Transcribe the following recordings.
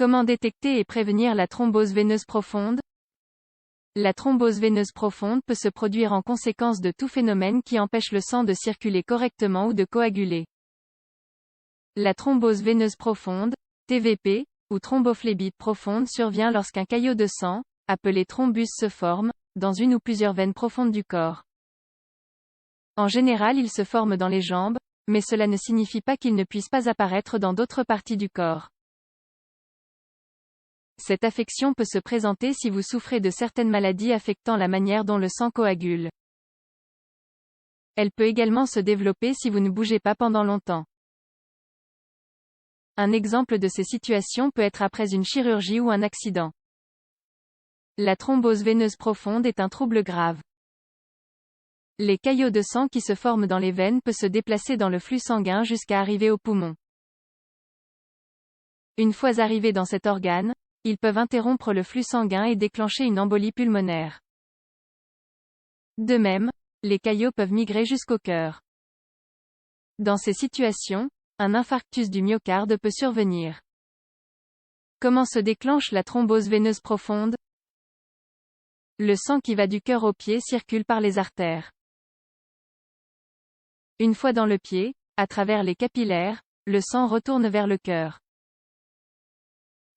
Comment détecter et prévenir la thrombose veineuse profonde? La thrombose veineuse profonde peut se produire en conséquence de tout phénomène qui empêche le sang de circuler correctement ou de coaguler. La thrombose veineuse profonde, TVP, ou thrombophlébite profonde survient lorsqu'un caillot de sang, appelé thrombus se forme, dans une ou plusieurs veines profondes du corps. En général il se forme dans les jambes, mais cela ne signifie pas qu'il ne puisse pas apparaître dans d'autres parties du corps. Cette affection peut se présenter si vous souffrez de certaines maladies affectant la manière dont le sang coagule. Elle peut également se développer si vous ne bougez pas pendant longtemps. Un exemple de ces situations peut être après une chirurgie ou un accident. La thrombose veineuse profonde est un trouble grave. Les caillots de sang qui se forment dans les veines peuvent se déplacer dans le flux sanguin jusqu'à arriver au poumon. Une fois arrivés dans cet organe, ils peuvent interrompre le flux sanguin et déclencher une embolie pulmonaire. De même, les caillots peuvent migrer jusqu'au cœur. Dans ces situations, un infarctus du myocarde peut survenir. Comment se déclenche la thrombose veineuse profonde? Le sang qui va du cœur au pied circule par les artères. Une fois dans le pied, à travers les capillaires, le sang retourne vers le cœur.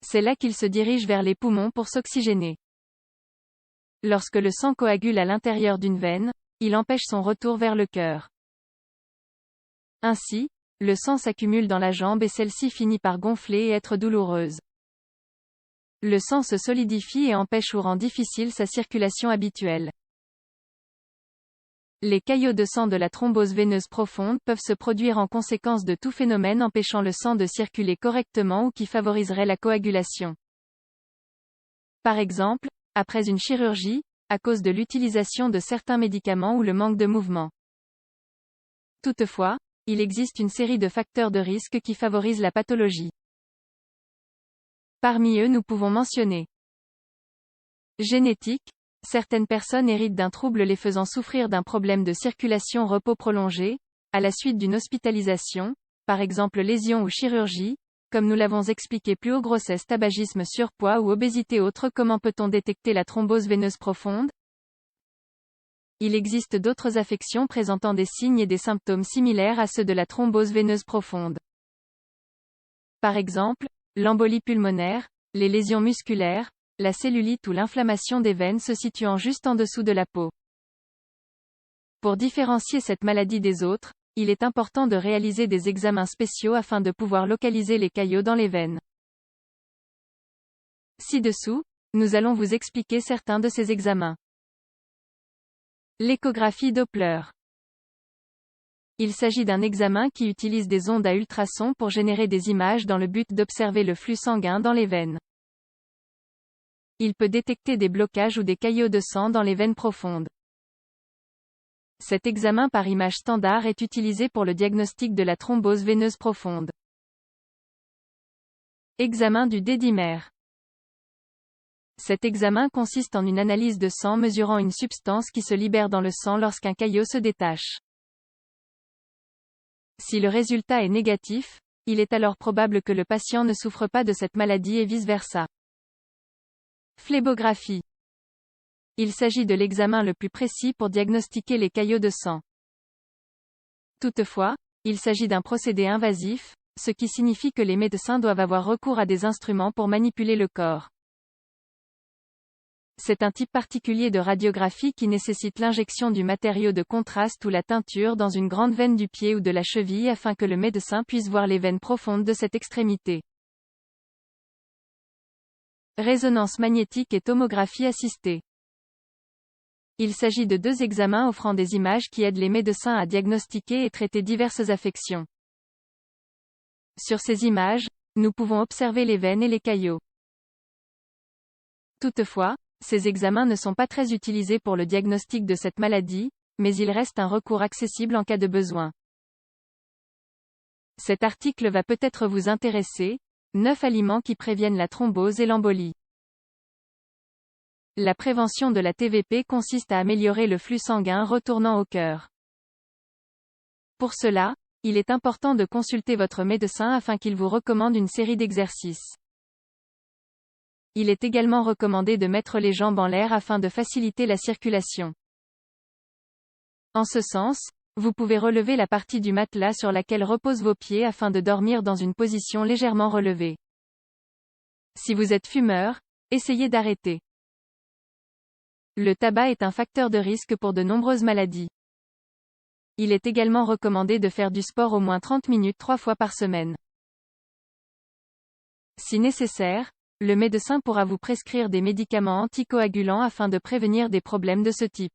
C'est là qu'il se dirige vers les poumons pour s'oxygéner. Lorsque le sang coagule à l'intérieur d'une veine, il empêche son retour vers le cœur. Ainsi, le sang s'accumule dans la jambe et celle-ci finit par gonfler et être douloureuse. Le sang se solidifie et empêche ou rend difficile sa circulation habituelle. Les caillots de sang de la thrombose veineuse profonde peuvent se produire en conséquence de tout phénomène empêchant le sang de circuler correctement ou qui favoriserait la coagulation. Par exemple, après une chirurgie, à cause de l'utilisation de certains médicaments ou le manque de mouvement. Toutefois, il existe une série de facteurs de risque qui favorisent la pathologie. Parmi eux nous pouvons mentionner génétique. Certaines personnes héritent d'un trouble les faisant souffrir d'un problème de circulation repos prolongé, à la suite d'une hospitalisation, par exemple lésion ou chirurgie, comme nous l'avons expliqué plus haut, grossesse, tabagisme, surpoids ou obésité. Autre. Comment peut-on détecter la thrombose veineuse profonde? Il existe d'autres affections présentant des signes et des symptômes similaires à ceux de la thrombose veineuse profonde. Par exemple, l'embolie pulmonaire, les lésions musculaires, la cellulite ou l'inflammation des veines se situant juste en dessous de la peau. Pour différencier cette maladie des autres, il est important de réaliser des examens spéciaux afin de pouvoir localiser les caillots dans les veines. Ci-dessous, nous allons vous expliquer certains de ces examens. L'échographie Doppler. Il s'agit d'un examen qui utilise des ondes à ultrasons pour générer des images dans le but d'observer le flux sanguin dans les veines. Il peut détecter des blocages ou des caillots de sang dans les veines profondes. Cet examen par image standard est utilisé pour le diagnostic de la thrombose veineuse profonde. Examen du dédimère. Cet examen consiste en une analyse de sang mesurant une substance qui se libère dans le sang lorsqu'un caillot se détache. Si le résultat est négatif, il est alors probable que le patient ne souffre pas de cette maladie et vice-versa. Phlébographie. Il s'agit de l'examen le plus précis pour diagnostiquer les caillots de sang. Toutefois, il s'agit d'un procédé invasif, ce qui signifie que les médecins doivent avoir recours à des instruments pour manipuler le corps. C'est un type particulier de radiographie qui nécessite l'injection du matériau de contraste ou la teinture dans une grande veine du pied ou de la cheville afin que le médecin puisse voir les veines profondes de cette extrémité. Résonance magnétique et tomographie assistée. Il s'agit de deux examens offrant des images qui aident les médecins à diagnostiquer et traiter diverses affections. Sur ces images, nous pouvons observer les veines et les caillots. Toutefois, ces examens ne sont pas très utilisés pour le diagnostic de cette maladie, mais il reste un recours accessible en cas de besoin. Cet article va peut-être vous intéresser. 9 aliments qui préviennent la thrombose et l'embolie. La prévention de la TVP consiste à améliorer le flux sanguin retournant au cœur. Pour cela, il est important de consulter votre médecin afin qu'il vous recommande une série d'exercices. Il est également recommandé de mettre les jambes en l'air afin de faciliter la circulation. En ce sens, vous pouvez relever la partie du matelas sur laquelle reposent vos pieds afin de dormir dans une position légèrement relevée. Si vous êtes fumeur, essayez d'arrêter. Le tabac est un facteur de risque pour de nombreuses maladies. Il est également recommandé de faire du sport au moins 30 minutes 3 fois par semaine. Si nécessaire, le médecin pourra vous prescrire des médicaments anticoagulants afin de prévenir des problèmes de ce type.